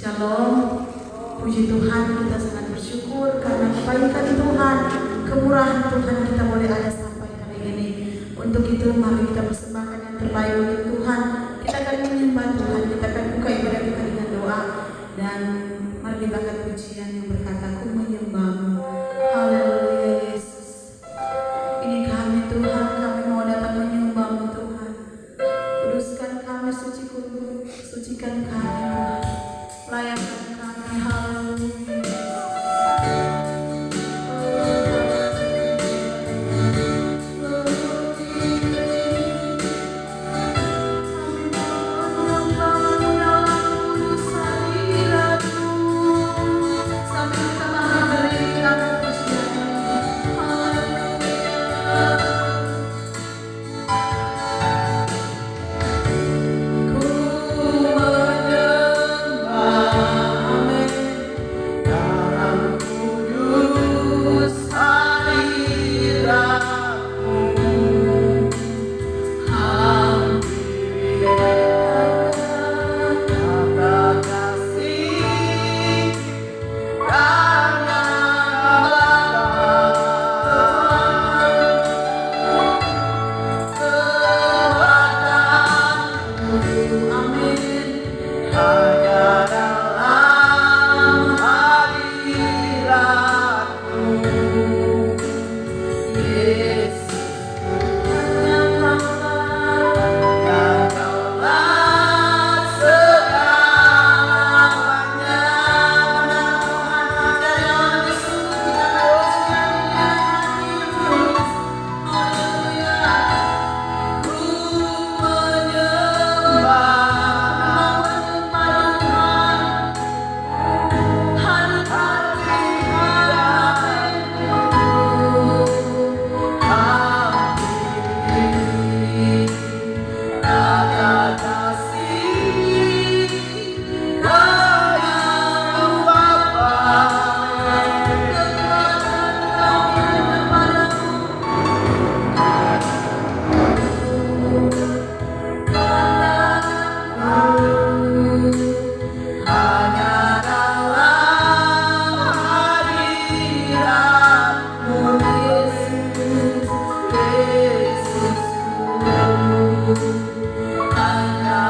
Shalom. Puji Tuhan, kita sangat bersyukur karena kebaikan Tuhan, kemurahan Tuhan kita boleh ada sampai hari ini. Untuk itu mari kita persembahkan yang terbaik untuk Tuhan. Kita akan menyembah Tuhan, kita akan buka ibadah kita dengan doa. Dan mari kita angkat pujian yang berkata, Ku menyembah-Mu. Haleluya Yesus. Ini kami Tuhan, kami mau datang menyembah-Mu Tuhan. Kuduskan kami, sucikan kami Tuhan. Layankan kami, haleluya. Hanya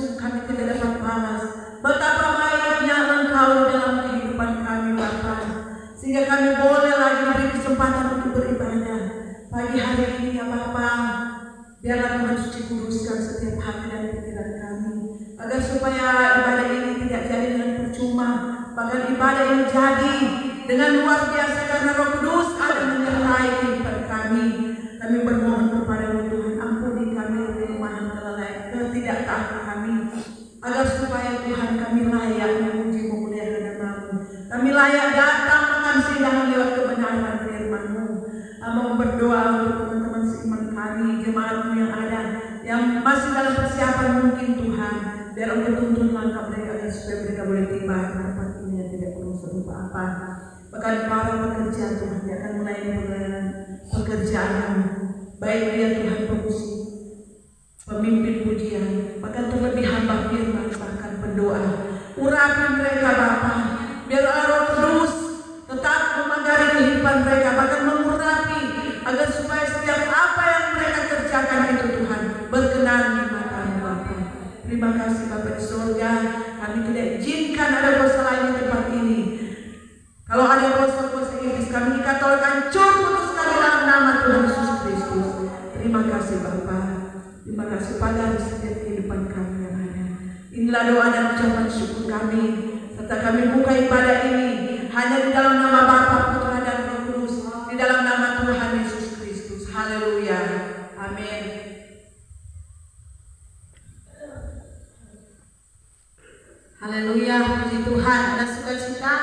sungguh kami tidak dapat balas. Betapa baiknya Engkau dalam kehidupan kami Bapa, sehingga kami boleh lagi diberi kesempatan untuk beribadah pagi hari ini ya Bapa. Biarlah Tuhan suci kuduskan setiap hati dan pikiran kami, agar supaya ibadah ini tidak jadi dengan percuma, bahkan ibadah ini jadi dengan luar biasa karena Roh Kudus ada menyertai kehidupan kami. Kami bermohon kepada Tuhan, ampuni kami kelemahan kelalaian ketidaktaatan kami, agar supaya Tuhan kami layak memuji memuliakan nama-Mu. Kami layak datang makan sidang lewat kebenaran firman-Mu. Mau berdoa untuk teman-teman seiman kami, jemaat-Mu yang ada, yang masih dalam persiapan mungkin Tuhan, biar Engkau tuntun langkah mereka agar supaya mereka boleh tiba di tempat ini yang tidak perlu serupa apa. Bahkan para pekerja Tuhan yang akan mulai pelayanan pekerjaan, baik dia Tuhan pemusik, pemimpin pujian, bahkan terlebih hamba firman, bahkan pendoa. Urapi mereka Bapa, biar Roh Kudus tetap memagari kehidupan mereka, bahkan mengurapi agar supaya setiap apa yang mereka kerjakan itu Tuhan berkenan di mata-Mu Bapa. Terima kasih Bapa di surga, kami tidak izinkan ada kuasa lain di tempat ini. Kalau ada kuasa-kuasa iblis, kami dikatakan hancur putuskan dalam nama Tuhan Yesus Kristus. Terima kasih Bapa. Terima kasih pada setiap kehidupan kami yang ada. Inilah doa dan ucapan syukur kami, serta kami buka ibadah ini hanya di dalam nama Bapa, Putra dan Roh Kudus, di dalam nama Tuhan Yesus Kristus. Haleluya. Amin. Haleluya, puji Tuhan. Ada sukacita?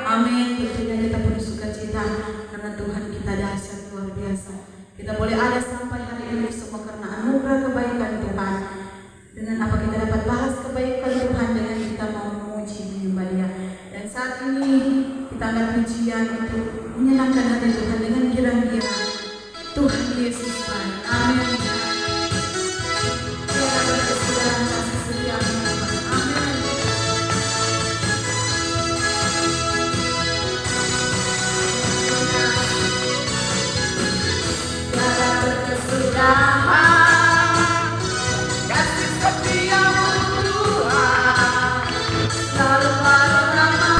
Amin. Tentunya kita penuh sukacita karena Tuhan kita dahsyat luar biasa. Kita boleh ada sampai hari ini semua karena anugerah kebaikan Tuhan. Dengan apa kita dapat bahas kebaikan Tuhan, dengan kita mau memuji menyembah Dia. Dan saat ini kita akan pujian untuk menyenangkan hati Tuhan dengan kira-kira Tuhan Yesus baik. Amin. Kita berkesudahan kasih setia menyembah. Amin. Tiada berkesudahan kasih setiamu Tuhan, selalu pada nama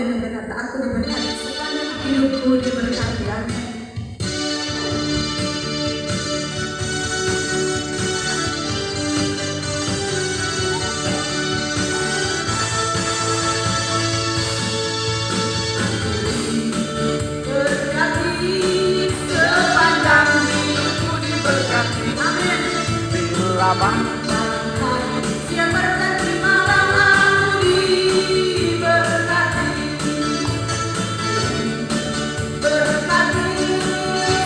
yang berkata, aku diberkati sepanjang hidupku diberkati. Amin. Siang berganti malam aku diberkati, berkati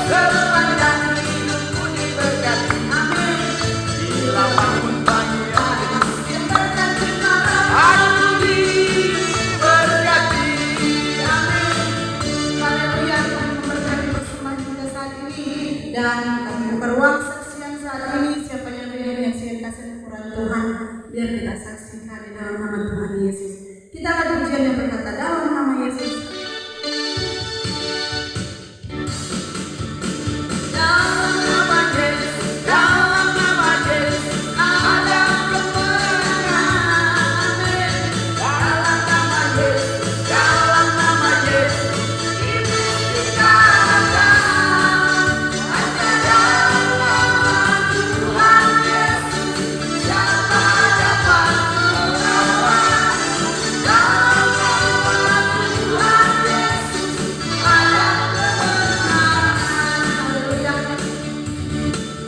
sepanjang hidupku diberkati. Amin. Bila bangun pagi siang berganti malam aku diberkati. Amin. Haleluya. Tuhan memberkati bersama kita saat ini dan kami berruang saksian saat ini. Siapa yang kasih Quran Tuhan, biar kita saksikan di dalam nama Tuhan Yesus. Kita akan pujian yang berkata dalam nama Yesus. Dalam nama Yesus, dalam nama Yesus ada kemenangan. Amin. Dalam nama Yesus, dalam nama Yesus iblis dikalahkan. Hanya dalam nama Tuhan Yesus siapa dapat melawan. Dalam nama Tuhan Yesus ada kemenangan. Haleluya.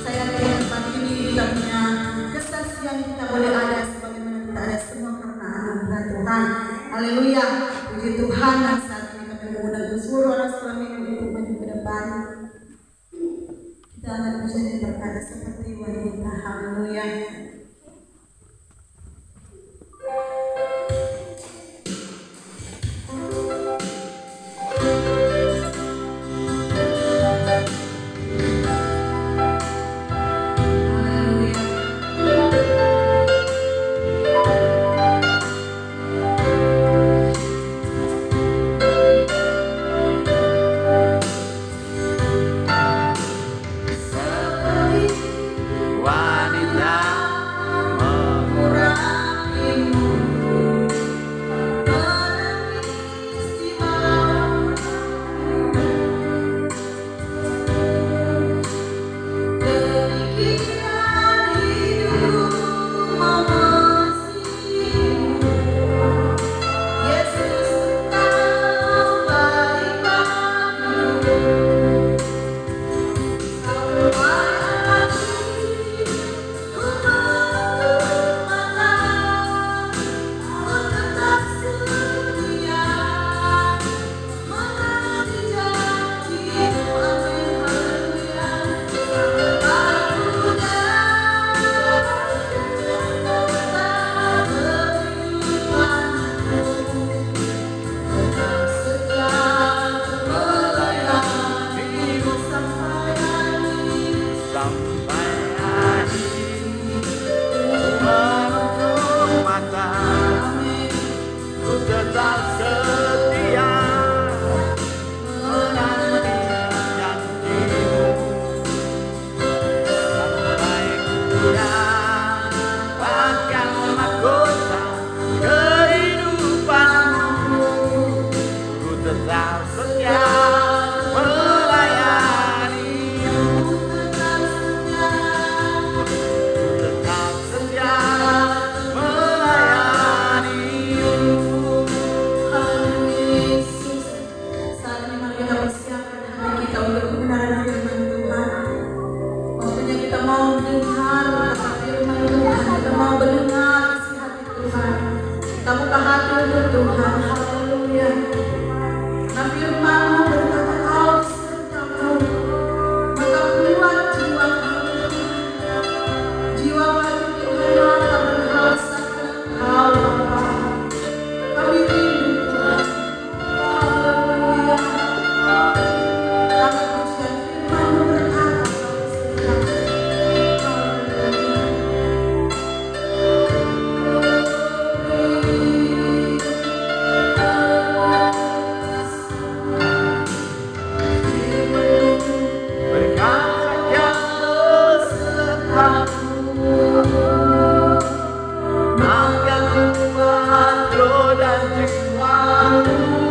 Saya lihat pagi ini kita punya kesaksian, kita boleh ada sebagaimana kita ada semua karena anugerah Tuhan. Haleluya. Puji Tuhan. Dan saat ini kami mengundang seluruh orang suami untuk maju ke depan. Kita akan menjadi berkata seperti wanita. Haleluya. Wanita Angkat kuat roda jiwamu.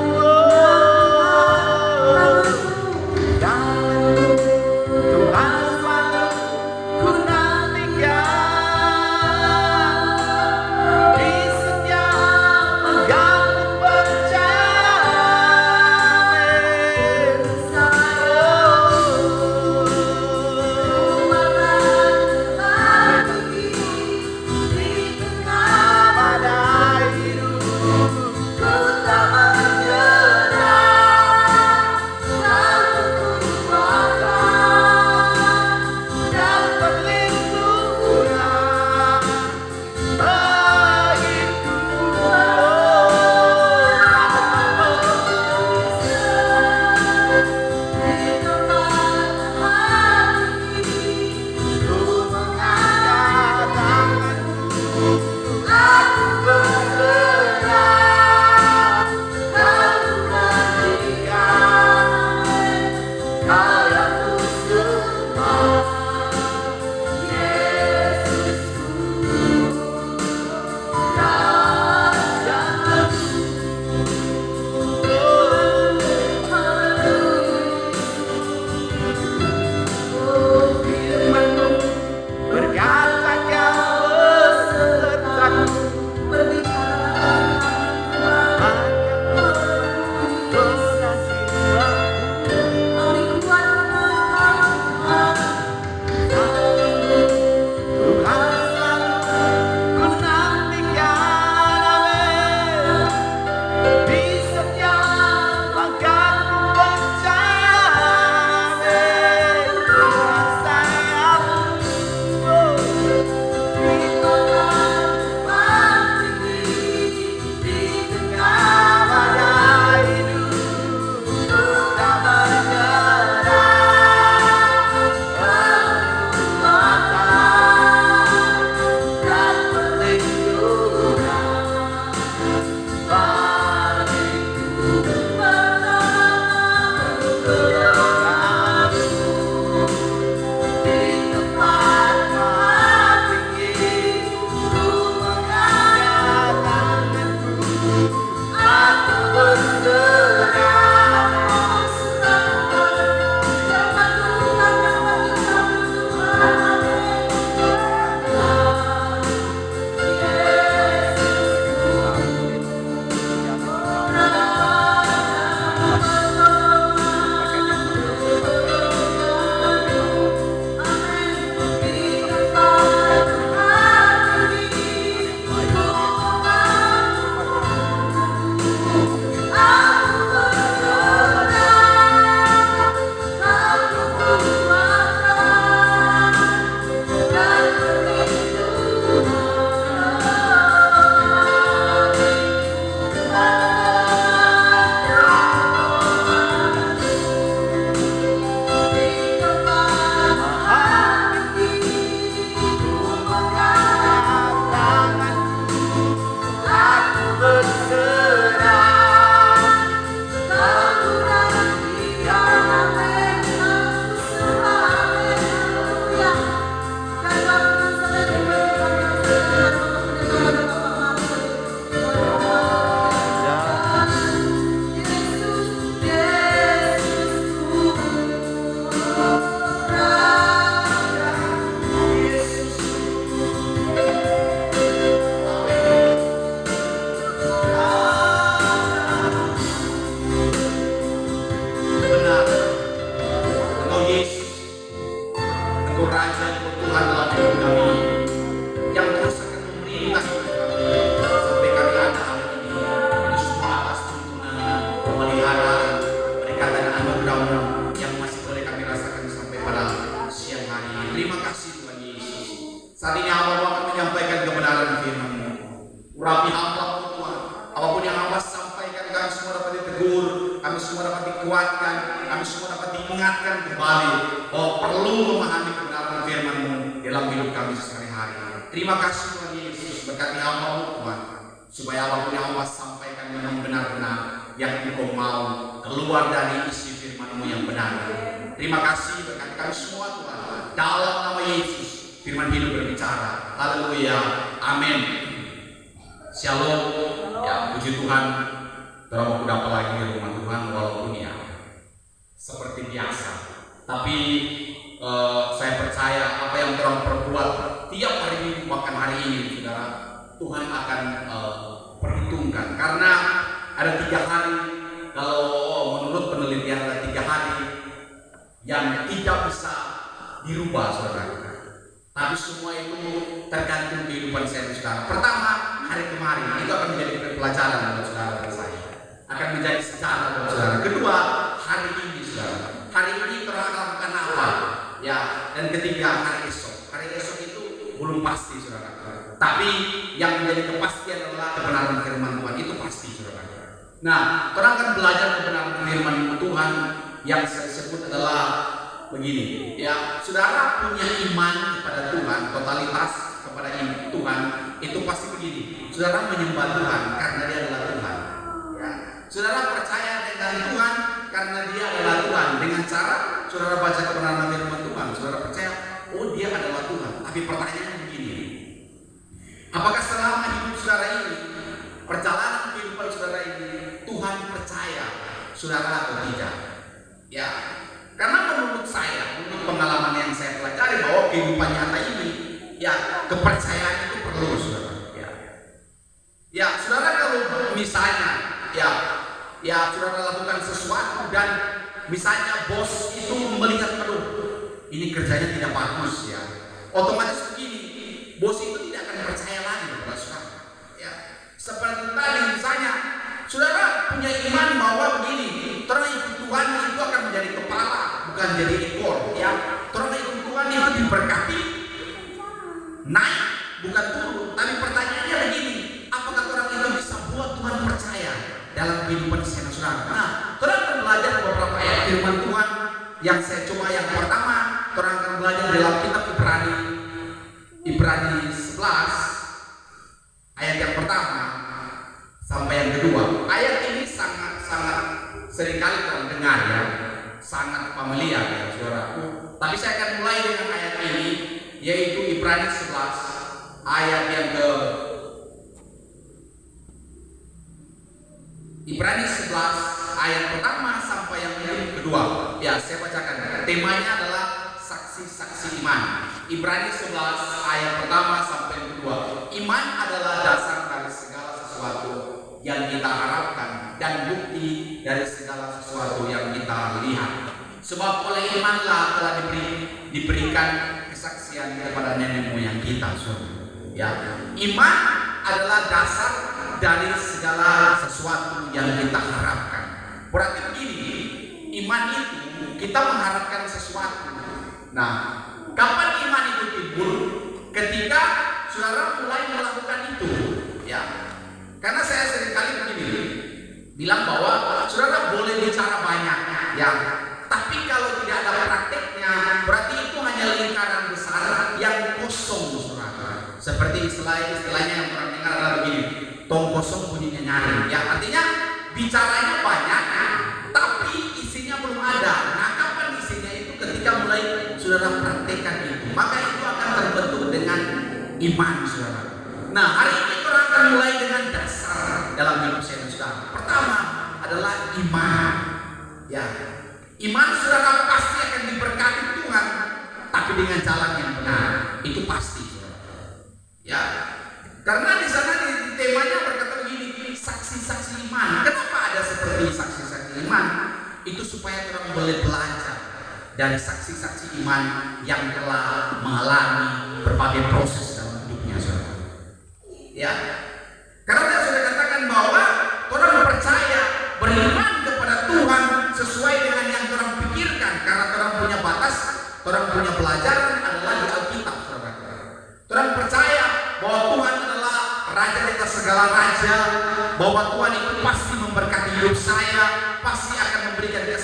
semua dapat dikuatkan, kami semua dapat diingatkan kembali bahwa perlu memahami kebenaran firman-Mu dalam hidup kami sehari-hari. Terima kasih Tuhan Yesus, berkati hamba-Mu Tuhan, supaya apapun yang hamba sampaikan memang benar-benar yang Engkau mau keluar dari isi firman-Mu yang benar. Terima kasih, berkati kami semua Tuhan, dalam nama Yesus firman hidup berbicara. Haleluya, amin. Shalom. Ya, puji Tuhan. Terlalu dapat lagi di rumah Tuhan walaupun ya seperti biasa. Tapi saya percaya apa yang terang perbuat tiap hari ini, bahkan hari ini, saudara, Tuhan akan perhitungkan. Karena ada 3 hari, kalau menurut penelitian ada 3 hari yang tidak bisa dirubah, saudara. Tapi semua itu tergantung kehidupan saya dan saudara. Pertama, hari kemarin itu akan menjadi pelajaran buat saudara dan saya, akan menjadi sejarah buat saudara. Kedua, hari ini saudara, hari ini terang lakukan apa? Ya, dan ketiga, hari esok. Hari esok itu belum pasti saudara. Tapi yang menjadi kepastian adalah kebenaran firman Tuhan, itu pasti saudara. Nah, orang akan belajar kebenaran firman Tuhan yang saya sebut adalah begini, ya, saudara punya iman kepada Tuhan, totalitas kepada Tuhan, itu pasti begini. Saudara menyembah Tuhan karena Dia adalah Tuhan. Ya. Saudara percaya dengan Tuhan karena Dia adalah Tuhan. Dengan cara saudara baca kebenaran firman Tuhan, saudara percaya, oh Dia adalah Tuhan. Tapi pertanyaannya begini, apakah selama hidup saudara ini, perjalanan kehidupan saudara ini, Tuhan percaya saudara atau tidak? Ya. Karena menurut saya, menurut pengalaman yang saya pelajari, bahwa kehidupan nyata ini, ya, kepercayaan itu perlu, saudara. Ya, saudara, kalau misalnya, ya, saudara lakukan sesuatu dan misalnya bos itu melihat, aduh, ini kerjanya tidak bagus, ya, otomatis begini, bos itu tidak akan percaya lagi kepada saudara. Ya, seperti tadi misalnya, saudara punya iman bahwa begini, terus ikut Tuhan itu akan menjadi kepala, bukan jadi ekor, ya. Terus ikut Tuhan itu diberkati, naik, bukan turun. Tapi pertanyaannya begini, apakah orang itu bisa buat Tuhan percaya dalam kehidupan saudara? Nah, orang akan belajar beberapa ayat firman Tuhan yang saya coba. Yang pertama, orang akan belajar dalam kitab Ibrani 11 ayat yang pertama sampai yang kedua. Ayat ini sangat seringkali orang dengar, ya, sangat familiar, ya, saudara. Tapi saya akan mulai dengan ayat ini, yaitu Ibrani 11 ayat yang ke Ibrani 11 ayat pertama sampai yang kedua. Ya, saya bacakan. Temanya adalah saksi-saksi iman. Ibrani 11 ayat pertama sampai yang kedua. Iman adalah dasar dari segala sesuatu yang kita harapkan dan bukti dari segala sesuatu yang kita lihat. Sebab oleh imanlah telah diberikan kesaksian kepada nenek moyang kita. Ya, iman adalah dasar dari segala sesuatu yang kita harapkan. Berarti begini, iman itu kita mengharapkan sesuatu. Nah, kapan iman itu timbul? Ketika saudara mulai melakukan itu, ya. Karena saya seringkali begini bilang bahwa saudara boleh bicara banyak, ya, tapi kalau tidak ada prakteknya, berarti itu hanya lingkaran besar yang kosong, saudara. Seperti istilahnya yang orang dengar adalah begini, tong kosong bunyinya nyaring. Ya, artinya bicaranya banyak, tapi isinya belum ada. Nah, kapan isinya itu? Ketika mulai saudara praktekkan itu, maka itu akan terbentuk dengan iman, saudara. Nah, hari ini kita akan mulai dengan dasar dalam hidup saya dan saudara. Pertama adalah iman. Ya, iman saudara pasti akan diberkati Tuhan, tapi dengan jalan yang benar. Itu pasti, saudara. Ya, karena di sana di temanya berkata begini, saksi-saksi iman. Kenapa ada seperti saksi-saksi iman? Itu supaya kita boleh belajar dari saksi-saksi iman yang telah mengalami berbagai proses dalam hidupnya, saudara. Ya, karena sudah katakan bahwa orang percaya, beriman kepada Tuhan sesuai dengan yang orang pikirkan. Karena orang punya batas, orang punya pelajaran adalah di Alkitab, saudara. Orang percaya bahwa Tuhan adalah Raja di atas segala raja, bahwa Tuhan itu pasti memberkati hidup saya, pasti akan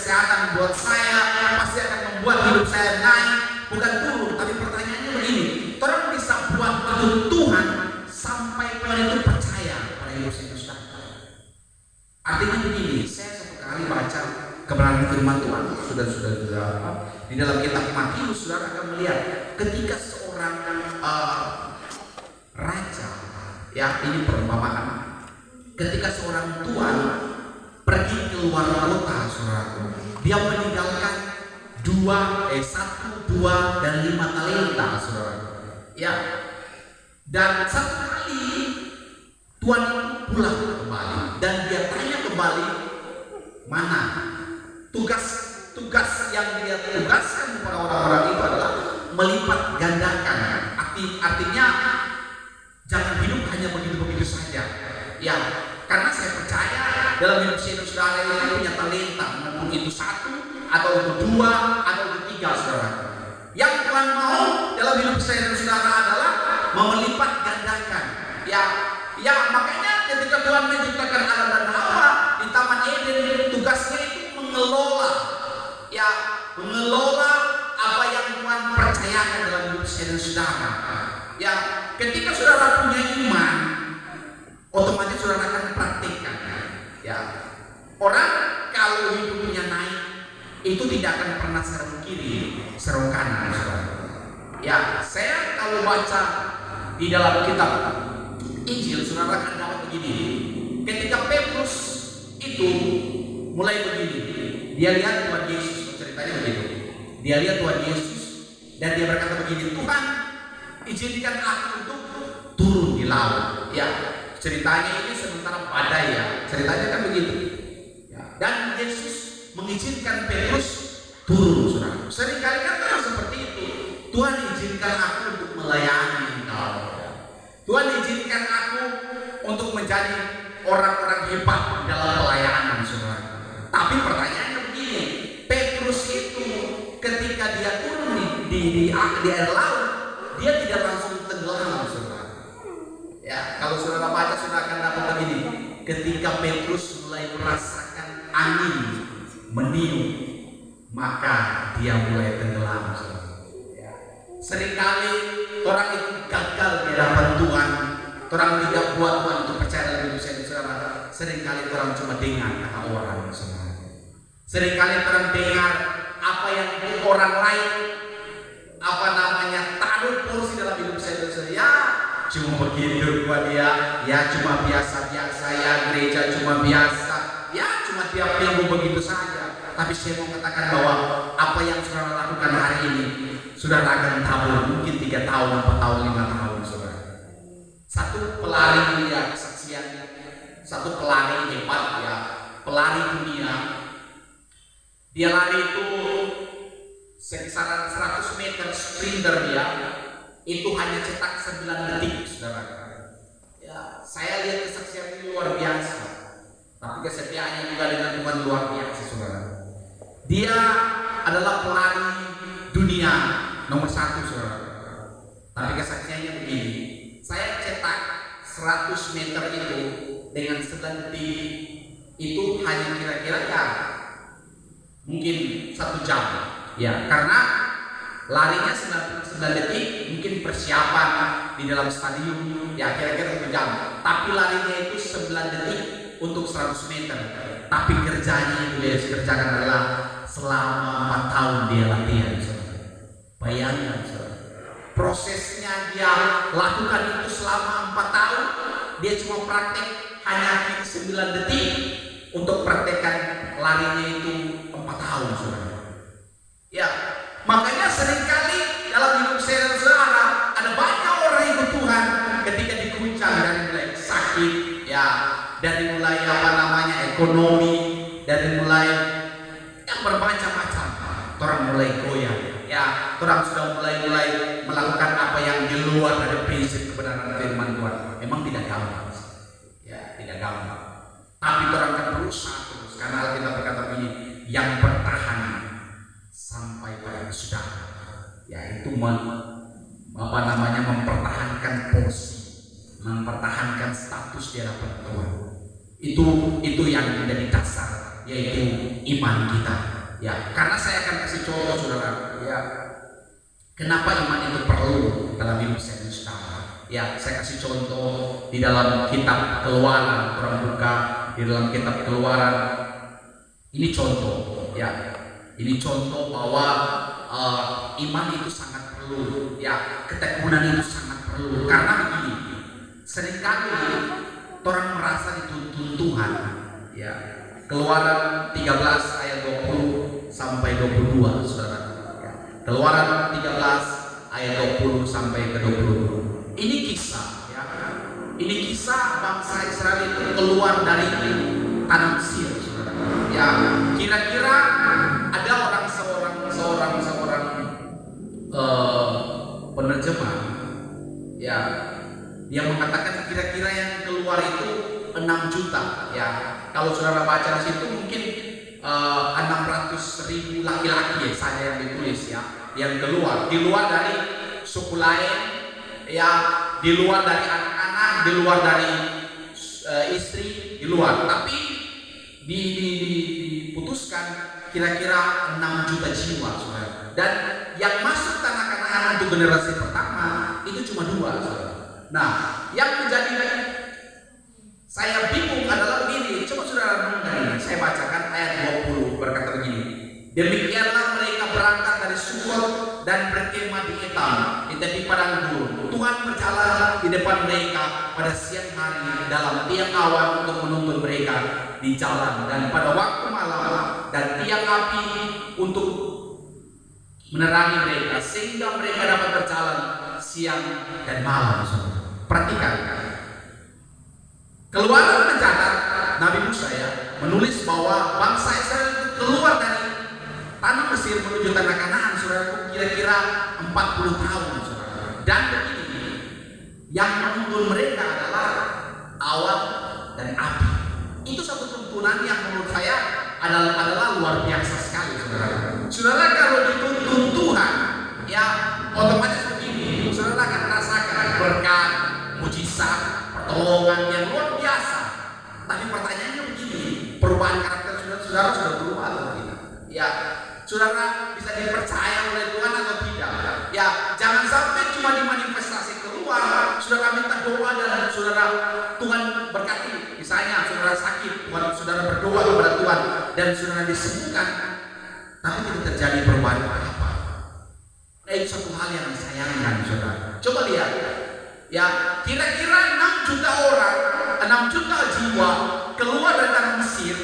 kesehatan buat saya, pasti akan membuat hidup saya naik, bukan turun. Tapi pertanyaannya begini, orang bisa buat itu Tuhan sampai Tuhan itu percaya pada hidup saya itu sudah. Artinya begini, saya satu kali baca kebenaran firman Tuhan, sudah di dalam kitab Matius, saudara akan melihat ketika seorang raja, ya ini perumpamaan, ketika seorang tuan pergi keluar kota, saudara, dia meninggalkan 1, 2, dan 5 talenta, saudara. Ya, dan satu kali tuan itu pulang kembali dan dia tanya kembali, mana tugas yang dia tugaskan kepada orang-orang itu adalah melipat gandakan. Artinya jangan hidup hanya begitu-begitu saja. Ya, karena saya percaya dalam hidup saudara yang punya talenta, maupun itu 1 atau itu 2 atau itu 3, saudara. Yang Tuhan mau dalam hidup saudara adalah melipat gandakan. Ya, makanya ketika Tuhan menciptakan Adam dan Hawa di Taman Eden, tugasnya itu mengelola apa yang Tuhan percayakan dalam hidup saudara. Ya, ketika saudara punya iman, otomatis saudara akan praktikkan. Ya, orang kalau hidupnya naik itu tidak akan pernah serong kiri, serong kanan, saudara. Ya, saya kalau baca di dalam kitab Injil, saudara akan dapat begini. Ketika Petrus itu mulai begini, dia lihat Tuhan Yesus, ceritanya begitu. Dia lihat Tuhan Yesus dan dia berkata begini, Tuhan, izinkan aku untuk turun di laut. Ya, ceritanya ini sementara badai, ya, ceritanya kan begitu. Ya, dan Yesus mengizinkan Petrus turun, saudara. Seringkali kan orang seperti itu. Tuhan izinkan aku untuk melayani engkau. Tuhan izinkan aku untuk menjadi orang-orang hebat dalam pelayanan, saudara. Tapi pertanyaannya begini, Petrus itu ketika dia turun di air laut, dia tidak langsung tenggelam, saudara. Ya, kalau saudara baca, saudara akan dapat begini. Ketika Petrus mulai merasakan angin meniup, maka dia mulai tenggelam, saudara. Ya. Seringkali orang itu gagal di hadapan Tuhan. Orang tidak buat Tuhan untuk percaya dalam hidup saudara. Seringkali orang cuma dengar kata orang, saudara. Seringkali orang dengar apa yang orang lain taruh porsi dalam hidup saudara. Ya, cuma begitu buat dia. Ya, cuma biasa-biasa. Ya, gereja cuma biasa. Ya, cuma tiap minggu begitu saja. Tapi saya mau katakan bahwa apa yang saudara lakukan hari ini, saudara akan tabur mungkin 3 tahun, 4 tahun, 5 tahun, saudara. Satu pelari, ya, kesaksian, satu pelari hebat, ya, pelari dunia. Dia lari itu sekitar 100 meter sprinter, dia itu hanya cetak 9 detik, saudara. Ya, saya lihat kesaksian ini luar biasa. Tapi kesetiaannya juga dengan Tuhan luar biasa, saudara. Dia adalah pelari dunia nomor 1, saudara. Tapi kesaksiannya begini, saya cetak 100 meter itu dengan 9 detik itu hanya kira-kira ya mungkin 1 jam. Ya, karena larinya 9 detik, mungkin persiapan di dalam stadion ya kira-kira 1 jam. Tapi larinya itu 9 detik untuk 100 meter. Tapi kerjanya itu dia kerjakan adalah selama 4 tahun dia latihan, saudara. Bayangkan, saudara. Prosesnya dia lakukan itu selama 4 tahun. Dia cuma praktek hanya 9 detik untuk praktekkan larinya itu 4 tahun, saudara. Ya, makanya seringkali dalam hidup saudara ada banyak orang ikut Tuhan ketika diguncang dari mulai sakit, ya, dari mulai ekonomi, dari mulai yang bermacam-macam, orang mulai goyah, ya, orang sudah mulai melakukan apa yang di luar dari prinsip kebenaran firman Tuhan. Memang tidak gampang, ya, tidak gampang. Tapi orang akan berusaha terus, karena Alkitab berkata begini, yang bertahan sampai pada sudah, ya, itu mempertahankan posisi, mempertahankan status di hadapan Tuhan. Itu yang menjadi dasar, yaitu iman kita. Ya, karena saya akan kasih contoh saudara. Ya, kenapa iman itu perlu dalam hidup saya dan saudara? Ya, saya kasih contoh di dalam kitab Keluaran, orang buka di dalam kitab Keluaran. Ini contoh, ya. Ini contoh bahwa iman itu sangat perlu, ya. Ketekunan itu sangat perlu. Karena begini, seringkali orang merasa dituntun Tuhan, ya. Keluaran 13 ayat 20 sampai 22, saudara. Ya. Keluaran 13 ayat 20 sampai ke 22. Ini kisah, ya. Ini kisah bangsa Israel itu keluar dari tanah Mesir, saudara. Ya, kira-kira ada seorang penerjemah, ya, dia mengatakan kira-kira yang keluar itu 6 juta, ya. Kalau saudara baca di situ mungkin 600.000 laki-laki ya, saja yang ditulis, ya, yang keluar, di luar dari suku lain, ya, di luar dari anak-anak, di luar dari istri, di luar. Tapi diputuskan kira-kira 6 juta jiwa, saudara. Dan yang masuk tanah Kanaan untuk generasi pertama itu cuma 2, saudara. Nah, yang menjadi saya bingung adalah begini. Coba saudara renungkan ini. Saya bacakan ayat 20 berkata begini. Demikianlah mereka berangkat dari Sukot dan berkemah di Etam di tepi padang gurun. Tuhan berjalan di depan mereka pada siang hari dalam tiang awan untuk menuntun mereka di jalan, dan pada waktu malam dan tiang api untuk menerangi mereka sehingga mereka dapat berjalan siang dan malam. Perhatikan, Keluaran mencatat Nabi Musa, ya, menulis bahwa bangsa Israel itu keluar dari tanah Mesir menuju tanah Kanaan, saudara, kira-kira 40 tahun, saudara. Dan begini, yang menuntun mereka adalah awan dan api. Itu satu tuntunan yang menurut saya adalah luar biasa sekali, saudara. Saudara, kalau dituntun Tuhan, ya, otomatis begini, saudara akan merasakan berkat, mujizat, pertolongan yang luar biasa. Tapi pertanyaannya begini, perubahan karakter saudara sudah berubah atau tidak? Ya, saudara bisa dipercaya oleh Tuhan atau tidak? Ya, jangan sampai cuma dimanifestasi keluar, saudara minta doa dan saudara Tuhan berkati. Misalnya saudara sakit, saudara berdoa kepada Tuhan dan saudara disembuhkan, tapi tidak terjadi perubahan apa-apa. Nah, itu satu hal yang disayangkan, saudara. Coba lihat, ya, kira-kira 6 juta orang, 6 juta jiwa keluar dari tanah Mesir.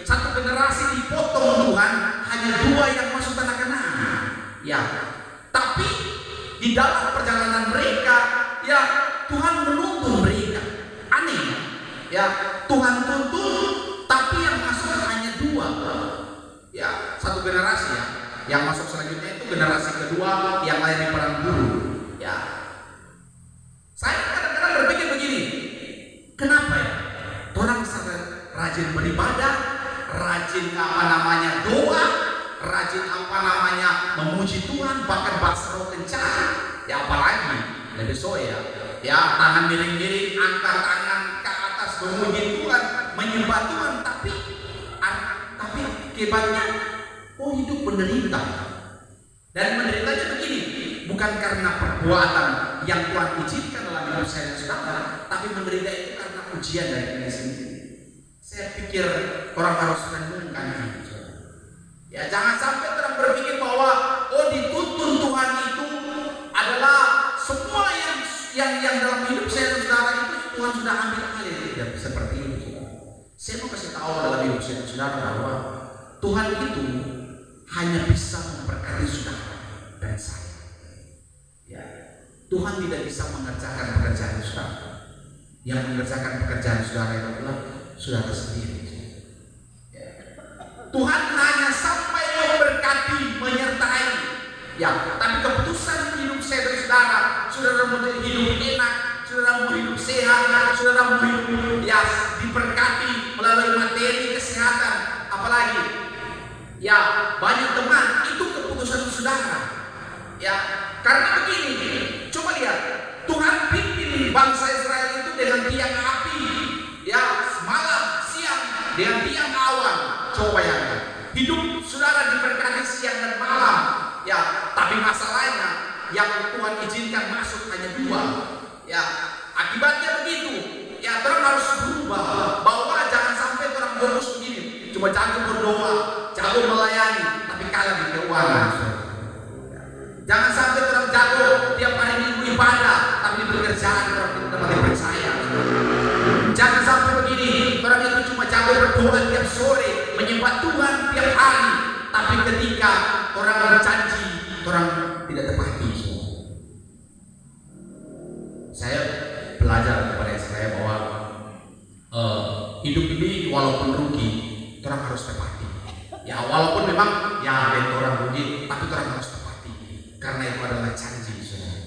Satu generasi dipotong Tuhan, hanya 2 yang masuk tanah Kanaan. Ya, tapi di dalam perjalanan mereka, ya, Tuhan menuntun mereka. Aneh, ya, Tuhan tuntun, tapi yang masuk hanya 2. Ya, satu generasi, ya. Yang masuk selanjutnya itu generasi kedua yang lahir di padang gurun. Ya, saya kadang-kadang berpikir begini, kenapa ya? Orang rajin beribadah, rajin doa, rajin memuji Tuhan, bahkan bahasa roh kencang. Ya, apalagi lebih soya, ya, tangan miring-miring, angkat tangan ke atas memuji Tuhan, menyembah Tuhan, tapi akibatnya hidup menderita. Dan menderitanya begini, bukan karena perbuatan yang Tuhan izinkan dalam hidup saya dan saudara, tapi menderita itu karena ujian dari diri sendiri. Saya pikir orang harus renungkan itu. Ya, jangan sampai orang berpikir bahwa dituntun Tuhan itu adalah semua yang dalam hidup saya dan saudara itu Tuhan sudah ambil alih. Tidak seperti itu, saudara. Saya mau kasih tahu dalam hidup saya dan saudara bahwa Tuhan itu hanya bisa memberkati saudara dan saya. Ya, Tuhan tidak bisa mengerjakan pekerjaan saudara. Yang mengerjakan pekerjaan saudara itu adalah saudara sendiri. Ya. Tuhan hanya sampai memberkati, menyertai. Ya, tapi keputusan hidup saya dan saudara mau hidup enak, saudara mau hidup sehat, saudara mau hidup, ya, diberkati melalui materi, kesehatan, apalagi, ya, banyak teman, itu keputusan saudara. Ya, karena begini, coba lihat, Tuhan pimpin bangsa Israel itu dengan tiang api, ya, malam, siang, dengan tiang awan. Coba bayangkan, Hidup saudara diberkati siang dan malam. Ya, tapi masalahnya yang Tuhan izinkan masuk hanya 2. Ya, akibatnya begitu. Ya, orang harus berubah. Bahwa jangan sampai orang fokus begini, cuma jago berdoa, jago melayani, tapi kalah di keuangan. Jangan sampai orang jago tiap hari minggu ibadah, tapi di pekerjaan orang tidak dipercaya. Jangan sampai begini, orang itu cuma jago berdoa tiap sore, menyembah Tuhan tiap hari, tapi ketika orang berjanji, orang tidak tepati. Saya belajar kepada saya bahwa hidup ini walaupun rugi, orang harus tepati. Ya walaupun memang ya ada orang rugi, tapi orang harus tepati. Karena itu adalah janji, saudara.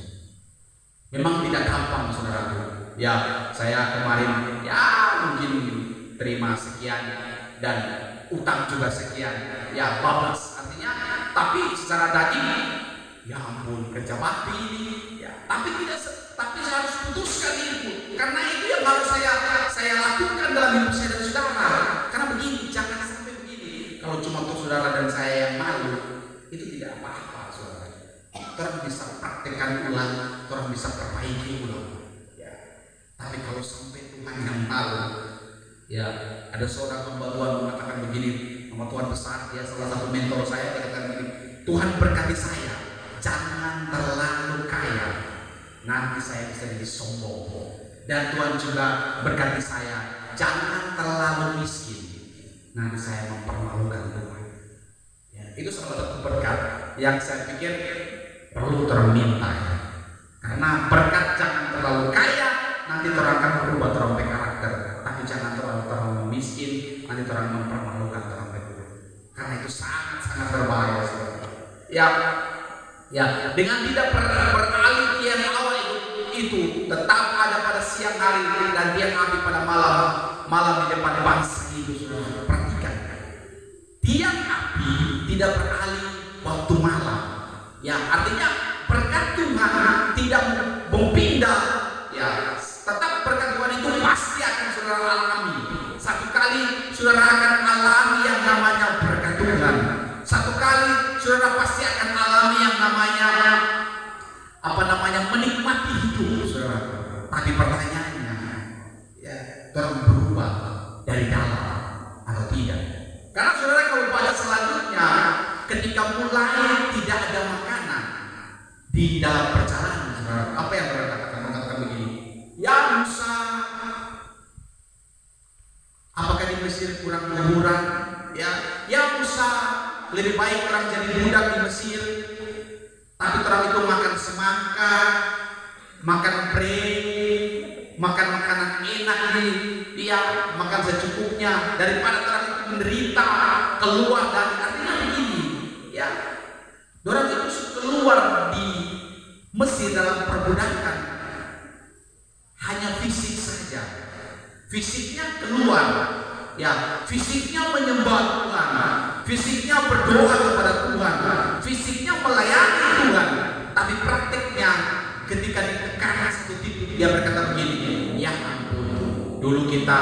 Memang tidak gampang, saudaraku. Ya saya kemarin ya mungkin terima sekian dan utang juga sekian. Ya bablas artinya. Tapi secara daging, ya ampun kerja bakti ini. Ya tapi tapi saya harus putuskan itu, karena itu yang harus saya lakukan dalam hidup saya dan saudara. Karena begini, jangan sampai begini. Kalau cuma untuk saudara dan saya yang malu, itu tidak apa-apa, saudara. Orang bisa praktekkan ulang, orang bisa perbaiki ulang. Ya. Tapi kalau sampai Tuhan yang malu, ya ada seorang hamba Tuhan mengatakan begini, nama Tuhan besar, dia salah satu mentor saya, dia katakan begini, Tuhan berkati saya, jangan terlalu kaya. Nanti saya bisa jadi sombong. Dan Tuhan juga berkati saya, jangan terlalu miskin. Nanti saya mempermalukan Tuhan. Ya, itu salah satu berkat yang saya pikir perlu orang minta. Ya. Karena berkat jangan terlalu kaya, nanti orang akan berubah orang karakter. Tapi jangan terlalu miskin, nanti orang mempermalukan orang Tuhan. Karena itu sangat berbahaya. Ya, dengan tidak beralih yang awal itu tetap ada pada siang hari dan dia ambil pada malam di depan bangsa itu. Saudara perhatikan, tiang api tidak beralih waktu malam. Ya artinya berkat Tuhan tidak berpindah. Ya tetap berkat Tuhan itu pasti akan saudara alami. Satu kali saudara akan alami yang namanya berkat Tuhan. Satu kali saudara pasti akan alami yang namanya menikmati hidup, saudara. Tapi pertanyaannya, ya, orang berubah dari dalam atau tidak? Karena saudara kalau baca selanjutnya, ketika mulai tidak ada makanan di dalam perjalanan, saudara, apa yang mereka katakan? Mengatakan begini, ya Musa, apakah di Mesir kurang murah? Ya Musa, lebih baik orang jadi budak di Mesir. Tapi orang itu makan semangka, makan prei, makan makanan enak dia makan secukupnya daripada orang itu menderita keluar dari. Artinya begini, ya, orang itu keluar di Mesir dalam perbudakan hanya fisik saja, fisiknya keluar, ya, fisiknya menyembah Tuhan, fisiknya berdoa kepada Tuhan, fisiknya melayani Tuhan, tapi prakteknya ketika ditekan satu titik dia berkata begini, ya ampun, dulu kita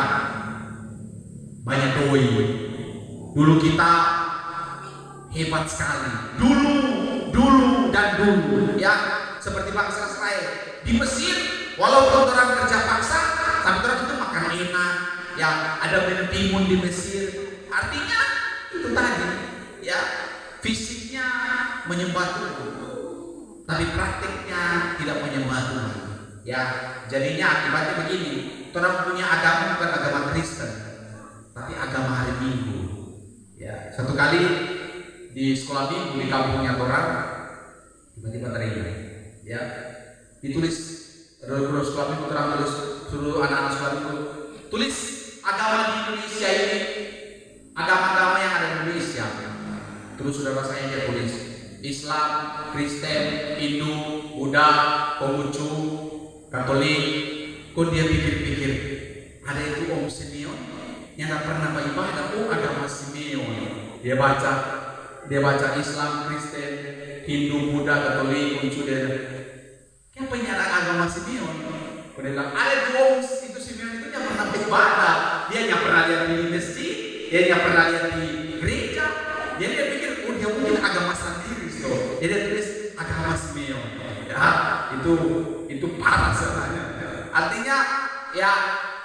banyak doi, dulu kita hebat sekali, dulu ya, seperti bangsa Israel di Mesir, walaupun orang kerja paksa, tapi orang itu makan enak, ya, ada mentimun di Mesir. Artinya itu tadi, ya, fisiknya menyembah Tuhan, tapi praktiknya tidak menyembah Tuhan. Ya, jadinya akibatnya begini, orang punya agama bukan agama Kristen, tapi agama hari Minggu. Ya, satu kali di sekolah minggu di kampungnya orang tiba-tiba teringat, ya, ditulis guru sekolah minggu orang tulis, suruh anak-anak sekolah minggu tulis agama di Indonesia ini, agama-agama yang ada di Indonesia. Terus saudara saya dia tulis Islam, Kristen, Hindu, Buddha, Konghucu, Katolik. Kok dia pikir-pikir ada itu Om Simeon yang gak pernah beribadah, agama Simeon. Dia baca Islam, Kristen, Hindu, Buddha, Katolik, Konghucu, dia apa ini ada agama Simeon? Dia bilang ada Om itu Simeon itu yang pernah beribadah, dia yang pernah lihat di masjid, dia yang pernah lihat di gereja, Jadi dia pikir, oh dia mungkin agama sendiri, so. Jadi dia tulis agama Simeon. Ya, itu parah sebenarnya. Artinya, ya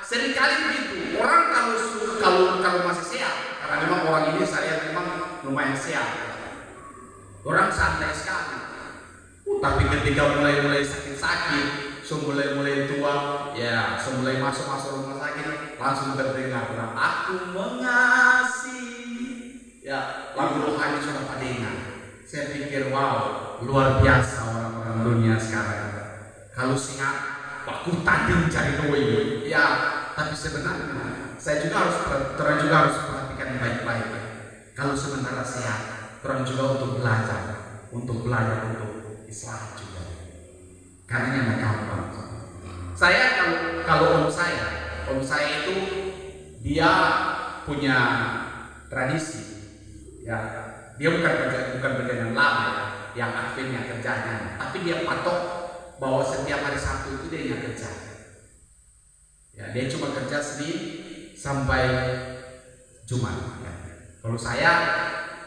seringkali begitu. Orang kalau masih sehat, karena memang orang ini saya memang lumayan sehat. Orang santai sekali. Tapi ketika mulai sakit-sakit, mulai tua, ya mulai masuk rumah sakit, langsung terdengar aku mengasihi. Ya, lagu rohani sudah padengan. Saya pikir, wow, luar biasa orang-orang dunia sekarang. Kalau sehat, aku tadi mencari doi. Ya, tapi sebenarnya saya juga harus perhatikan baik-baik. Kalau sementara sehat, orang juga untuk belajar untuk Islam juga. Karena yang gampang. Saya kalau om saya itu dia punya tradisi. Ya, dia bukan kerja yang lama ya, yang akhirnya kerjanya, tapi dia patok bahwa setiap hari Sabtu itu dia kerja. Ya, dia cuma kerja Senin sampai Jumat. Ya. Kalau saya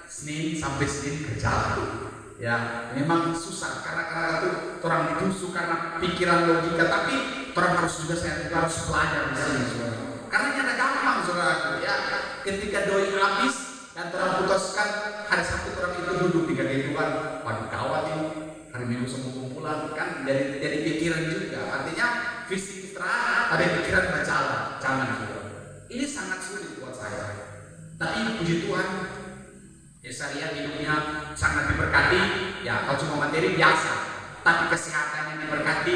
Senin sampai Senin kerja. Ya, memang susah karena itu orang ditusuk karena pikiran logika, tapi orang harus belajar di sini, saudara. Karena ini ada gampang, saudara. Ya, ketika doi habis dan orang putuskan hari Sabtu orang itu duduk di kaki Tuhan, waduh kawat ini hari Minggu semua kumpulan kan jadi pikiran juga. Artinya fisik istirahat, ada pikiran berjalan, jangan saudara. Ini sangat sulit buat saya. Tapi puji Tuhan, ya saya lihat hidupnya sangat diberkati. Ya kalau cuma materi biasa, tapi kesehatannya diberkati,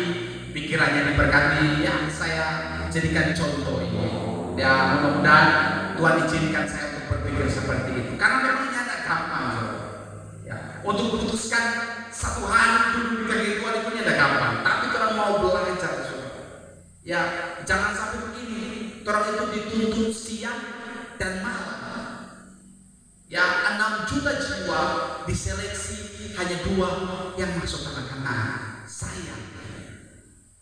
pikirannya diberkati. Ya saya jadikan contoh ini. Ya mudah-mudahan Tuhan izinkan saya untuk berpikir seperti itu. Karena memang ini ada gampang. Ya, untuk memutuskan satu hari dulu di kaki Tuhan itu ada gampang. Tapi kalau mau belajar, ya jangan sampai begini. Orang itu dituntut siang dan malam. Ya 6 juta jiwa diseleksi hanya 2 yang masuk anak-anak. Sayang.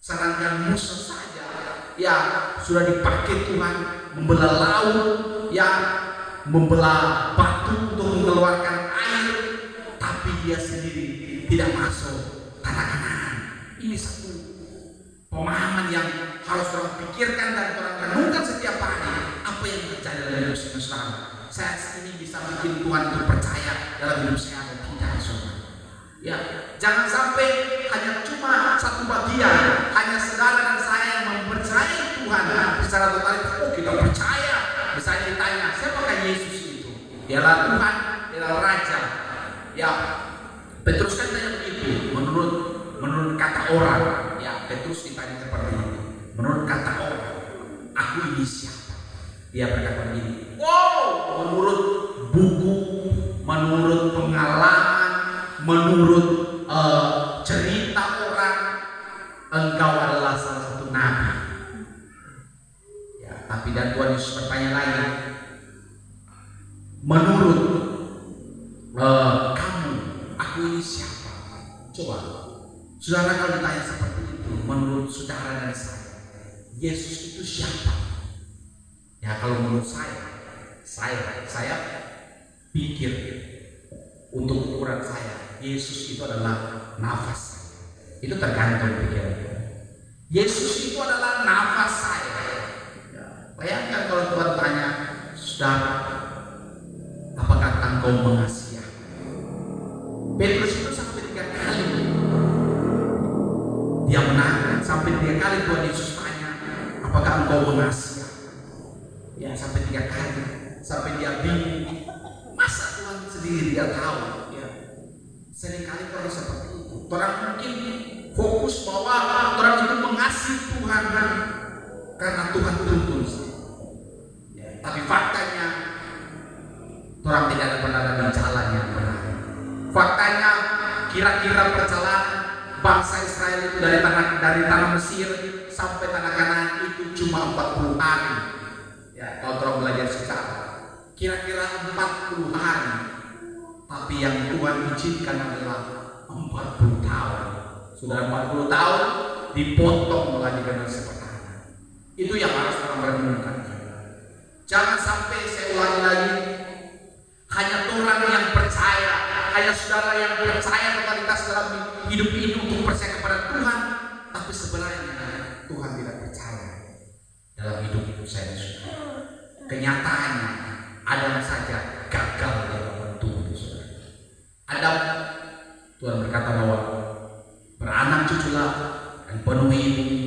Sarankan Musa saja, ya sudah dipakai Tuhan membelah laut, ya membelah batu untuk mengeluarkan air, tapi dia sendiri tidak masuk tanah Kanaan. Ini satu pemahaman yang harus orang pikirkan dan orang renungkan setiap hari. Apa yang terjadi dalam hidup saudara? Saya ini bisa bikin Tuhan itu percaya dalam hidup saya atau tidak, saudara. Ya, jangan sampai hanya cuma satu bagian, hanya saudara dan saya yang mempercayai Tuhan secara total. Oh, kita percaya. Misalnya ditanya, siapakah Yesus itu? Dialah Tuhan, dialah Raja. Ya, Petrus kan tanya begitu. Menurut kata orang, ya Petrus ditanya seperti itu. Menurut kata orang, aku ini siapa? Dia berkata begini, wow, menurut buku, menurut pengalaman, menurut cerita orang, engkau adalah salah satu nabi. Ya, tapi dan Tuhan Yesus bertanya lagi, menurut kamu, aku ini siapa? Coba, saudara kalau ditanya seperti itu, menurut saudara dan saya, Yesus itu siapa? Ya kalau menurut saya pikir untuk ukuran saya, Yesus itu adalah nafas saya. Itu tergantung pikiran. Yesus itu adalah nafas saya. Ya, bayangkan kalau Tuhan tanya, saudara, apakah engkau mengasihi aku? Petrus itu sampai 3 kali dia menang, sampai 3 kali Tuhan Yesus tanya, apakah engkau mengasihi? Ya sampai 3 kali, sampai dia bingung. Masa Tuhan sendiri dia tahu? Ya, seringkali orang seperti itu. Orang mungkin fokus bahwa orang itu mengasihi Tuhan karena Tuhan tuntun. Ya, tapi faktanya orang tidak ada pernah di jalan yang benar. Faktanya kira-kira perjalanan bangsa Israel itu dari tanah Mesir sampai tanah Kanaan itu cuma 40 hari. Ya, kalau orang belajar sejarah, kira-kira 40 hari. Tapi yang Tuhan izinkan adalah 40 tahun. Sudah 40 tahun dipotong lagi dengan seperti itu yang harus orang renungkan. Jangan sampai saya ulangi lagi, hanya orang yang Ada saudara yang percaya totalitas dalam hidup ini untuk percaya kepada Tuhan, tapi sebenarnya Tuhan tidak percaya dalam hidup saya dan saudara. Kenyataannya Adam saja gagal dalam Tuhan, saudara. Adam, Tuhan berkata bahwa beranak cuculah dan penuhi bumi,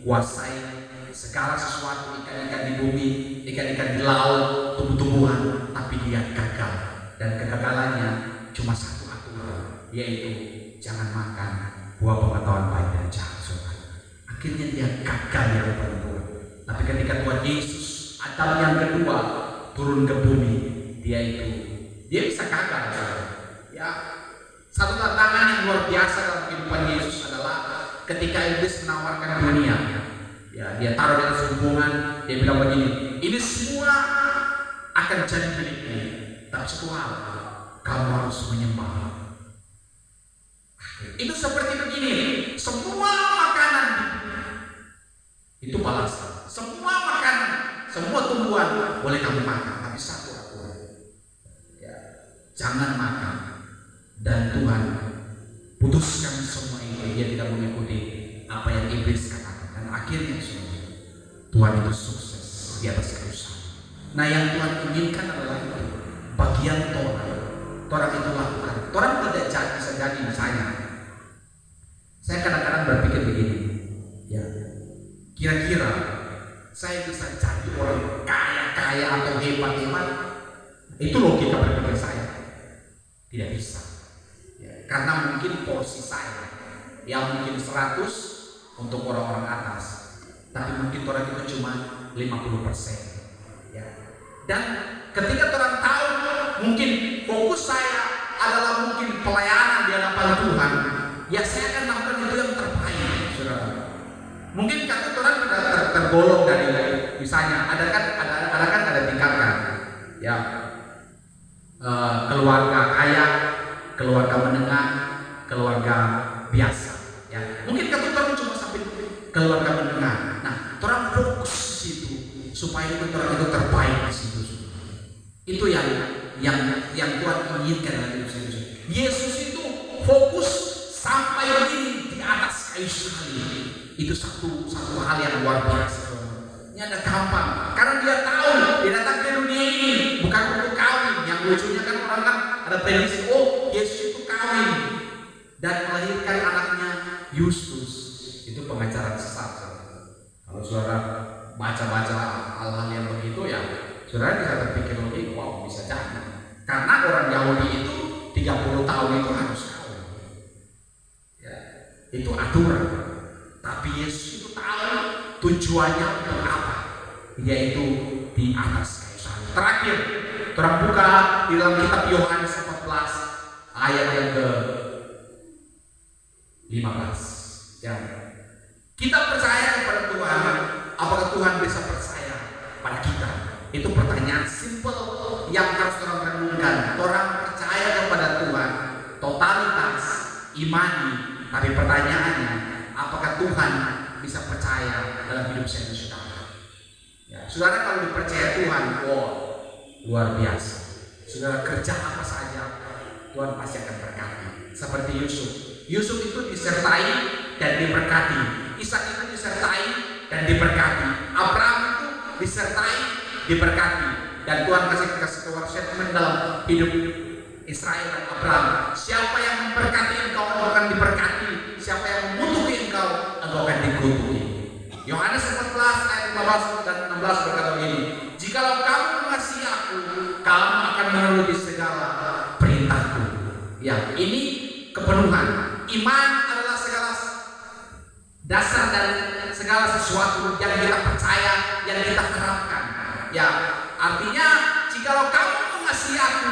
kuasai segala sesuatu, ikan-ikan di bumi, ikan-ikan di laut, tumbuh-tumbuhan, tapi dia gagal. Dan kegagalannya cuma satu aturan, yaitu jangan makan buah pengetahuan baik dan jahat, saudara. Akhirnya dia gagal di hadapan Tuhan. Tapi ketika Tuhan Yesus, Adam yang kedua, turun ke bumi, dia bisa gagal, saudara. Ya, satu tantangan yang luar biasa dalam kehidupan Yesus adalah ketika iblis menawarkan dunia. Ya, dia taruh di atas hubungan, dia bilang begini, ini semua akan jadi milikmu, tapi satu hal, kamu harus menyembah. Itu seperti begini, semua makanan itu balasan, semua makanan, semua tumbuhan boleh kamu makan, tapi satu aturan, ya, jangan makan. Dan Tuhan putuskan semua itu, dia tidak mengikuti apa yang iblis katakan. Dan akhirnya Tuhan itu sukses di atas kerusakan. Nah, yang Tuhan inginkan adalah itu bagian Torah itu lakukan. Torah tidak bisa jadi. Misalnya saya kadang-kadang berpikir begini, ya, kira-kira saya bisa jadi orang kaya atau hebat, itu logika berpikir saya tidak bisa, ya, karena mungkin porsi saya yang mungkin 100 untuk orang-orang atas, tapi mungkin Torah itu cuma 50%, ya. Dan ketika orang tahu mungkin fokus saya adalah mungkin pelayanan di hadapan Tuhan, ya saya akan lakukan itu yang terbaik, saudara. Mungkin kata orang tidak tergolong dari misalnya ada tingkatan, ya, keluarga kaya, keluarga menengah, keluarga biasa, ya. Mungkin kata orang cuma sampai keluarga menengah. Nah, orang fokus di situ supaya orang itu terbaik di situ. Itu yang Tuhan inginkan dalam hidup saya. Yesus itu fokus sampai begini di atas kayu salib. Itu satu hal yang luar biasa. Ini ada gampang, karena dia tahu dia datang ke dunia ini bukan untuk kawin. Yang lucunya kan orang kan ada prediksi, oh Yesus itu kawin dan melahirkan anaknya Yustus. Itu pengajaran sesat. Kalau saudara baca-baca hal-hal yang begitu, ya saudara bisa berpikir lagi, wow, bisa jadi. Karena orang Yahudi itu 30 tahun itu harus kawin, ya, itu aturan. Tapi Yesus itu tahu tujuannya untuk apa, yaitu di atas kayu salib. Terakhir, terang buka di dalam kitab Yohanes 14 ayat yang ke-15. Ya. Kita percaya kepada Tuhan, apakah Tuhan bisa percaya pada kita? Itu pertanyaan simpel yang harus orang renungkan. Orang percaya kepada Tuhan, totalitas, imani, tapi pertanyaannya, apakah Tuhan bisa percaya dalam hidup saya dan saudara? Ya, saudara kalau dipercaya Tuhan, wow, luar biasa. Saudara kerja apa saja, Tuhan pasti akan berkati. Seperti Yusuf. Yusuf itu disertai dan diberkati. Ishak itu disertai dan diberkati. Abraham itu disertai, diberkati. Dan Tuhan kasih keluar statement dalam hidup Israel dan Abraham. Siapa yang memberkati engkau akan diberkati. Siapa yang mengutuki engkau akan dikutuki. Yohanes 14 ayat 15 dan 16 berkata begini, jikalau kamu mengasihi aku, kamu akan menuruti segala perintahku. Ya, ini kepenuhan. Iman adalah segala dasar dan segala sesuatu yang kita percaya, yang kita harapkan. Ya, artinya jikalau kamu mengasihi aku,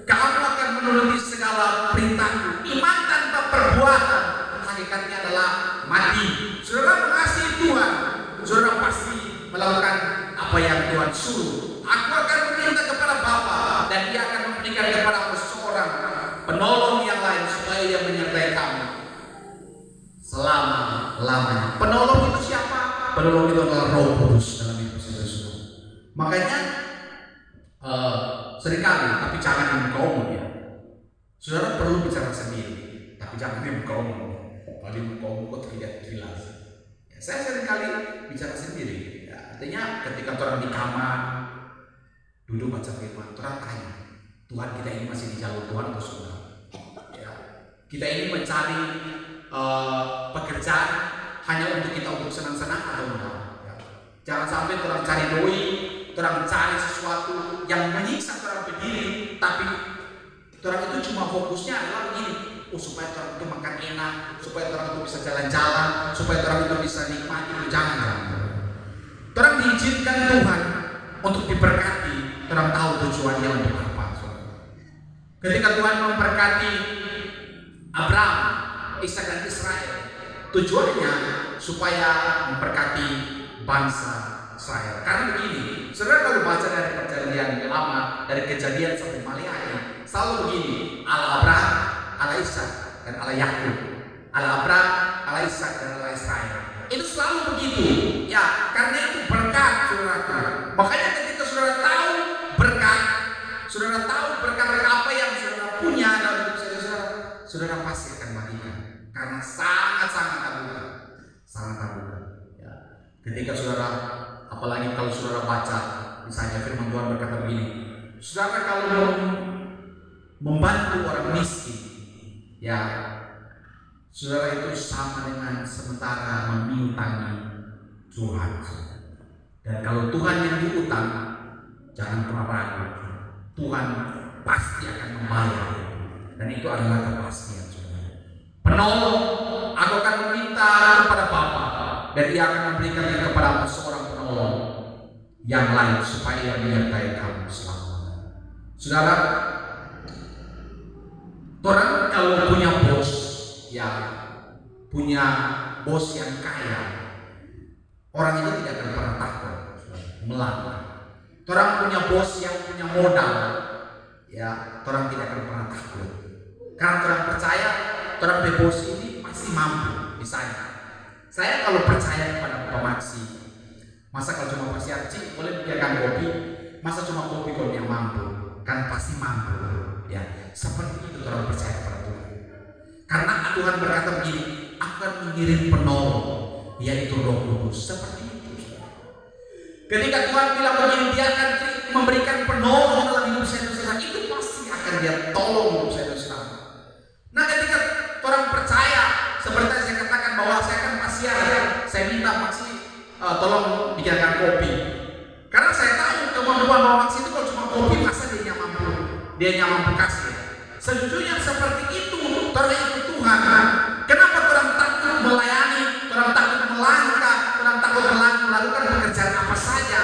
kamu akan menuruti segala perintahku. Iman tanpa perbuatan hakikatnya adalah mati. Saudara mengasihi Tuhan, saudara pasti melakukan apa yang Tuhan suruh. Aku akan meminta kepada Bapa dan Dia akan memberikan kepada seorang penolong yang lain supaya Dia menyertai kamu selama-lamanya. Penolong itu siapa? Penolong itu adalah Roh Kudus dalam hidup saudara. Makanya seringkali, tapi jangan yang umum ya. Saudara perlu bicara sendiri, tapi jangan dibuka omong. Kalau dibuka omong kok tidak jelas. Ya, saya seringkali bicara sendiri. Ya, artinya ketika orang di kamar duduk baca firman, orang tanya, Tuhan kita ini masih di jalur Tuhan atau sudah? Ya, kita ini mencari pekerjaan hanya untuk kita untuk senang-senang atau enggak? Ya. Jangan sampai orang cari doi, orang cari sesuatu yang menyiksa orang berdiri, tapi orang itu cuma fokusnya adalah begini, supaya orang itu makan enak, supaya orang itu bisa jalan-jalan, supaya orang itu bisa nikmati. Jangan. Orang diizinkan Tuhan untuk diberkati, orang tahu tujuannya untuk apa. Ketika Tuhan memberkati Abraham, Ishak dan Israel, tujuannya supaya memberkati bangsa Israel. Karena begini, saudara kalau baca dari perjanjian lama, dari Kejadian sampai Maleakhi, selalu begini, Allah Abraham, Allah Ishak, dan Allah Yakub. Allah Abraham, Allah Ishak, dan Allah Israel. Itu selalu begitu. Ya, karena itu berkat, saudara. Makanya ketika saudara tahu berkat, saudara tahu berkat apa yang saudara punya dalam hidup saudara, saudara pasti akan bagikan. Karena sangat-sangat terbuka. Sangat terbuka. Ya. Ketika saudara, apalagi kalau saudara baca, misalnya firman Tuhan berkata begini, saudara kalau membantu orang miskin, ya saudara itu sama dengan sementara memintangi Tuhan. Dan kalau Tuhan yang diutang, jangan pernah ragu, Tuhan pasti akan membayar. Dan itu adalah kepastian, saudara. Penolong, aku akan meminta kepada Bapa, dan Ia akan memberikan kepada seorang penolong yang lain supaya Ia menyertai kamu selamanya. Saudara, orang kalau punya bos, ya punya bos yang kaya, orang itu tidak akan pernah takut melakukan. Orang punya bos yang punya modal, ya orang tidak akan pernah takut. Karena orang percaya, orang bos ini pasti mampu. Misalnya, saya kalau percaya kepada Bapak Maksi, masa kalau cuma Pak Siarci boleh biarkan kopi, masa cuma kopi kalau yang mampu, kan pasti mampu. Ya, seperti itu orang percaya pada Tuhan. Karena Tuhan berkata begini, akan mengirim penolong, yaitu Roh Kudus. Seperti itu. Ketika Tuhan bilang begini, Dia akan memberikan penolong dalam hidup saya, itu pasti akan Dia tolong hidup saya. Nah, ketika orang percaya, seperti yang saya katakan bahwa saya kan pasiar, saya minta Maksi tolong bikinkan kopi. Karena saya tahu kemampuan Bapak Maksi itu kalau cuma kopi masa dia mampu. Dia yang mampu kasih. Sejujurnya seperti itu, orang ikut Tuhan. Kenapa orang takut melayani, orang takut melangkah, orang takut melakukan pekerjaan apa saja?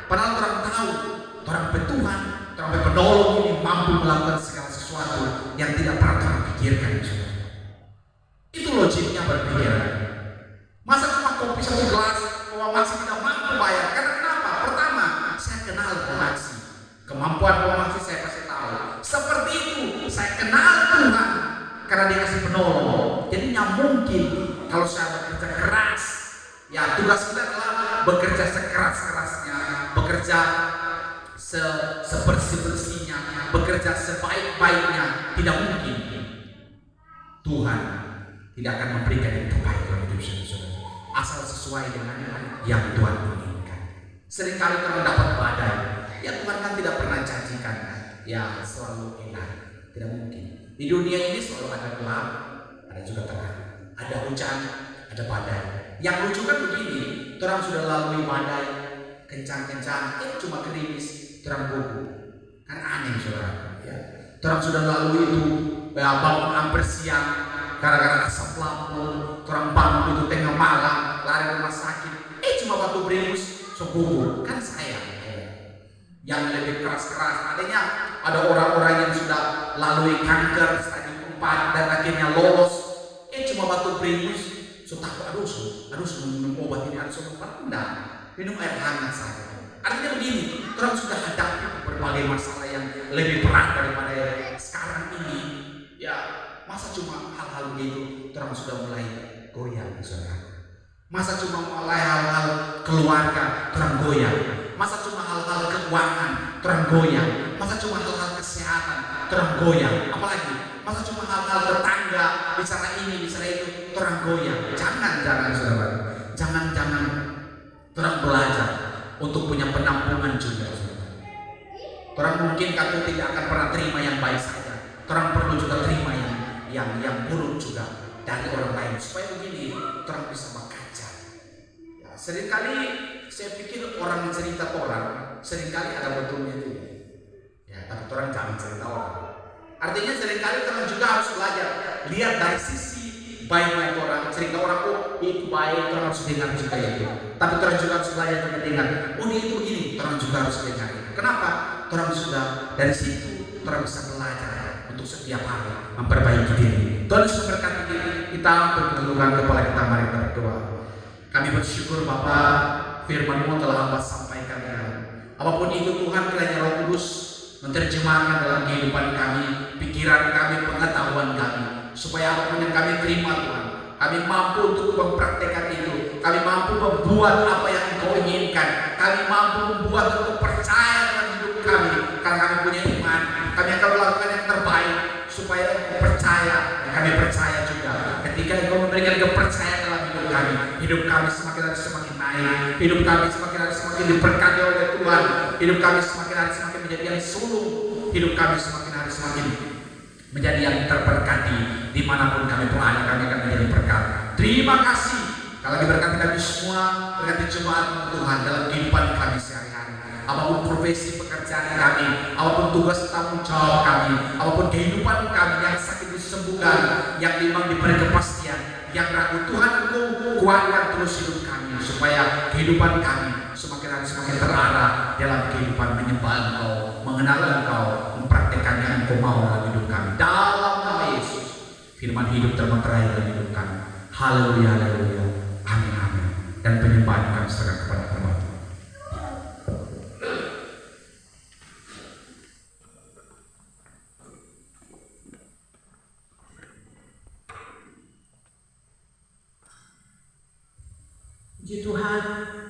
Padahal orang tahu, orang bertuhan, orang berpenolong ini mampu melakukan segala sesuatu yang tidak pernah orang pikirkan. Itu logiknya berpikir. Masa cuma kopi satu gelas, Bapak Maksi tidak mampu bayar? Karena kenapa? Pertama, saya kenal Bapak Maksi. Kemampuan Bapak Maksi saya pasti tahu. Seperti itu, saya kenal Tuhan karena Dia kasih penolong. Jadinya mungkin kalau saya bekerja keras, ya tugas kita adalah bekerja sekeras-kerasnya, bekerja sebersih-bersihnya, bekerja sebaik-baiknya. Tidak mungkin Tuhan tidak akan memberikan yang terbaik dalam hidup saudara, asal sesuai dengan yang Tuhan inginkan. Seringkali kalau dapat badai, ya Tuhan kan tidak pernah janjikan ya selalu enak, tidak mungkin. Di dunia ini selalu ada gelap, ada juga terang, ada hujan, ada badai. Yang lucu kan begini, orang sudah lalui badai kencang-kencang, cuma gerimis, terang gugup, kan aneh saudara. Ya, orang sudah lalui itu, bangun hampir siang, gara-gara asap lampu, orang bangun itu tengah malam, lari rumah sakit, cuma batu beringus, gugup, kan sayang. Yang lebih keras-keras, adanya ada orang-orang yang sudah lalui kanker stadium 4 dan akhirnya lolos, cuma batu beringus, takut harus minum obat ini, harus enggak, minum air hangat saja. Artinya begini, orang sudah hadapi berbagai masalah yang lebih berat daripada sekarang ini. Ya, masa cuma hal-hal begitu, orang sudah mulai goyang, saudara. Masa cuma mulai hal-hal keluarga, orang goyang. Masa cuma hal-hal keuangan, orang goyang. Masa cuma hal-hal kesehatan, kesehatan, terang goyang. Apalagi masa cuma hal-hal tetangga, bicara ini, bicara itu, terang goyang. Jangan saudara, jangan terang belajar untuk punya penampungan juga. Orang mungkin kamu tidak akan pernah terima yang baik saja. Orang perlu juga terima yang buruk juga dari orang lain supaya begini orang bisa berkaca. Ya, seringkali saya pikir orang cerita orang seringkali ada betulnya juga. Ya, tapi orang jangan cerita orang. Artinya seringkali orang juga harus belajar lihat dari sisi baiknya orang, cerita orang itu baik, orang harus dengar juga itu. Tapi orang juga harus belajar juga dengar. Dia itu begini, orang juga harus dengar. Kenapa? Orang sudah dari situ orang bisa belajar untuk setiap hari memperbaiki diri. Tuhan Yesus memberkati kita untuk menundukkan kepala kita, mari kita berdoa. Kami bersyukur Bapa, firman-Mu telah Hamba sampaikan ya. Apapun itu Tuhan, kiranya Roh Kudus menerjemahkan dalam kehidupan kami, pikiran kami, pengetahuan kami, supaya apapun yang kami terima Tuhan, kami mampu untuk mempraktekkan itu. Kami mampu membuat apa yang Engkau inginkan. Kami mampu membuat untuk percaya dalam hidup kami, karena kami punya iman. Kami akan melakukan yang terbaik supaya Engkau percaya. Dan kami percaya juga ketika Engkau memberikan kepercayaan dalam hidup kami semakin hari semakin naik. Hidup kami semakin hari semakin diberkati oleh Tuhan. Hidup kami semakin hari semakin menjadi yang sulung. Hidup kami semakin hari semakin menjadi yang terberkati. Dimanapun kami berada, kami akan menjadi berkat. Terima kasih. Kalau diberkati kami semua, berkati jemaat Tuhan dalam kehidupan kami sehari-hari. Apapun profesi pekerjaan kami, apapun tugas tanggung jawab kami, apapun kehidupan kami, yang sakit disembuhkan, yang memang diberi kepastian, yang ragu Tuhan Engkau kuatkan terus hidup kami, supaya kehidupan kami semakin hari semakin terarah dalam kehidupan menyembah Engkau, mengenal Engkau, mempraktekkan yang Engkau mau dalam hidup kami. Dalam nama Yesus, firman hidup termeterai dalam hidup kami. Haleluya, haleluya, amin, amin. Dan penyembahan kami serahkan kepada Tuhan. Puji Tuhan.